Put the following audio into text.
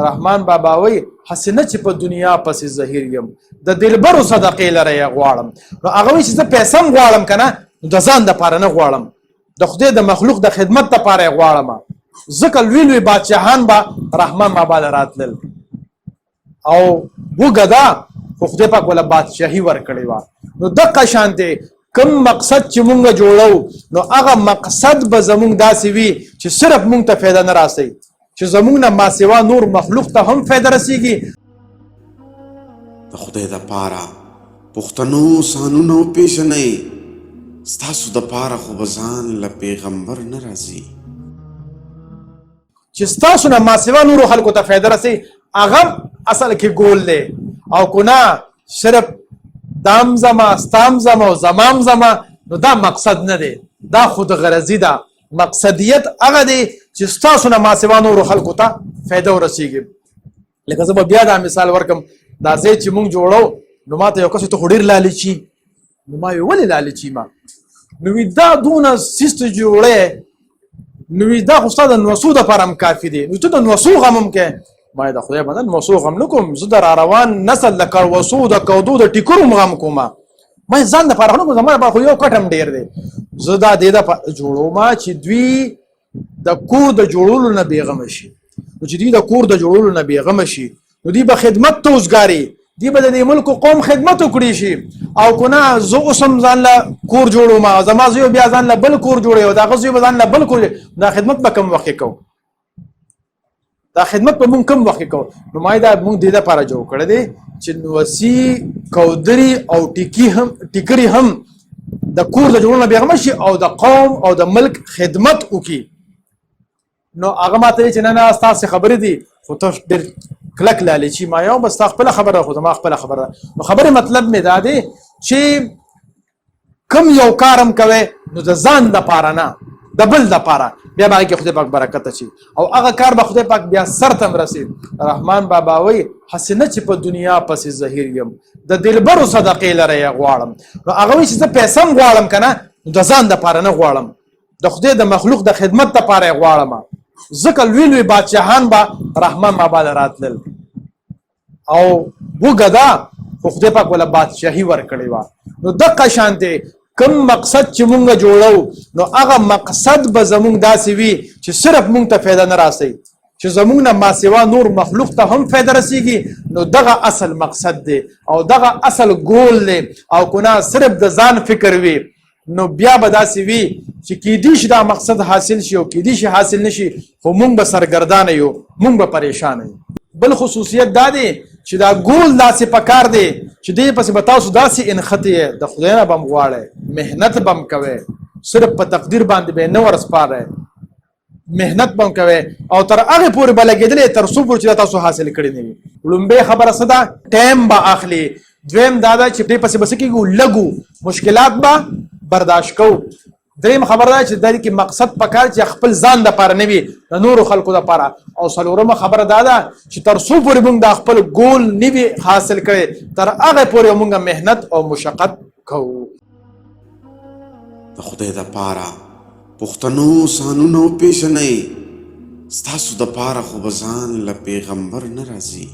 رحمان بابا وی حسنه چې په دنیا پسې زهیر یم د دلبرو صدقې لره یې غواړم. نو هغه وایي چې زه پیسه هم غواړم که نه نو د ځان دپاره نه غواړم، د خدای د مخلوق د خدمت دپاره یې غواړم. ځکه لوی لوی بادشاهان به رحمان بابا له راتلل او وږه ده خو خدای پاک وله بادشاهي ورکړې وه. نو دقه شانتې کم مقصد چې مونږ جوړو نو هغه مقصد به زمونږ داسې وي چې صرف مونږ ته فایده نه راسي، چې زمونږ نه ما سوا نور مخلوق ته هم فایده رسیږي. د خدای دپاره پښتنو سانونه وپېژنئ، ستاسو دپاره خو به ځان له پیغمبر نه راځي. چې ستاسو نه ما سوا نورو خلکو ته فایده رسي هغه اصل کې ګول دی، او که نه صرف دام زما ستام زما او زمام زما نو دا مقصد نه دی، دا خود غرضي ده. مقصدیت هغه دی چې ستاسو نه ما سوا نورو خلکو ته فایده ورسیږي. لکه زه به بیا دا مثال ورکم، دا ځای چې مونږ جوړو نو ما ته یو کس ته خو ډېر لالچي، نو ما ویل ولې لالچي ما؟ نو وی دا دونه سیسټ جوړی، نو وی دا خو ستا د نوسو دپاره هم کافي دی، نو ته د نوسو غم هم کوې. ما د خدای بنده نوسو غم نه کوم، زه د راروان نسل د کړوسو د کودو د ټیکرو هم غم کوم. ما ځان دپاره نه کوم، زما دپاره خو یو کټ هم ډېر دی. زه دا دې دپاره جوړوم چې دوی د کور د جوړولو نه بېغمه شي. نو چې دوی د کور د جوړولو نه بېغمه شي نو دوی به خدمت ته وزګاري، دوی به د دې ملک قوم خدمت وکړي شي. او که نه زه اوس هم ځان له کور جوړوم، زما زوی بیا ځان له بل کور جوړوي او د هغه زوی به ځان له بل کور، دا خدمت به کوم وخت کوو؟ دا خدمت به مونږ کوم وخت کوو؟ نو ما دا مونږ دې دپاره جوړ کړی دی چې نوسي کودري او ټیکري هم د کور د جوړولو نه بېغمه شي او د قوم او د ملک خدمت وکړي. نو هغه ما ته وایي چې نه نه ستاسې خبرې دي خو ته ډېر کلک لالچي. ما یو بس ستا خپله خبره ده خو زما خپله خبره ده. نو خبرې مطلب مې دا دی چې کم یو کار هم کوې نو د ځان دپاره نه د بل دپاره، بیا به هغې کې خدای پاک برکت اچي او هغه کار به خدای پاک بیا سر ته هم رسي. رحمان بابا وایي حسنه چې په دنیا پسې زهیر یم د دلبرو صدقې لره یې غواړم. نو هغه وایي چې زه پیسه هم غواړم که نه نو د ځان دپاره نه غواړم، د خدای د مخلوق د خدمت دپاره یې غواړم. ځکه لوی لوی بادشاهان به رحمان بابا له راتلل او وږه ده خو خدای پاک وله بادشاهي ورکړې وه. نو دقه شانتې کم مقصد چې مونږ جوړو نو هغه مقصد به زمونږ داسې وي چې صرف مونږ ته فایده نه راسي، چې زمونږ نه ما سوا نور مخلوق ته هم فایده رسیږي. نو دغه اصل مقصد دی او دغه اصل ګول دی. او که نه صرف د ځان فکر وي نو بیا به داسې وي چې کیدی شي دا مقصد حاصل شي او کیدی شي حاصل نشي، خو مونږ به سرګردانه یو، مونږ به پریشانه یو. بل خصوصیت دا دی چې دا ګول داسې پکار دی چې دې پسې به تاسو داسې انخطې د خدای نه به هم غواړئ، محنت به هم کوئ، صرف په تقدیر باندې به یې نه ورسپارئ، محنت به هم کوئ او تر هغې پورې به لګېدلی تر څو پورې چې دا تاسو حاصل کړي نه وي. لومبۍ خبره څه ده؟ ټایم به اخلي. دویم دا ده چې دې پسې به څه کېږو؟ لږو مشکلات به برداشت کوو. دریم خبره ده چې د دې کې مقصد پکار چې خپل ځان دپاره نه وي، د نورو خلکو دپاره. او څلورمه خبره دا ده چې تر څو پورې مونږ د خپل ګول نه وي حاصل کړی تر هغې پورې مونږ محنت او مشقت کوو. د خدای دپاره پښتنو سانونه وپېژنئ، ستاسو دپاره خو به ځان له پیغمبر نه راځي.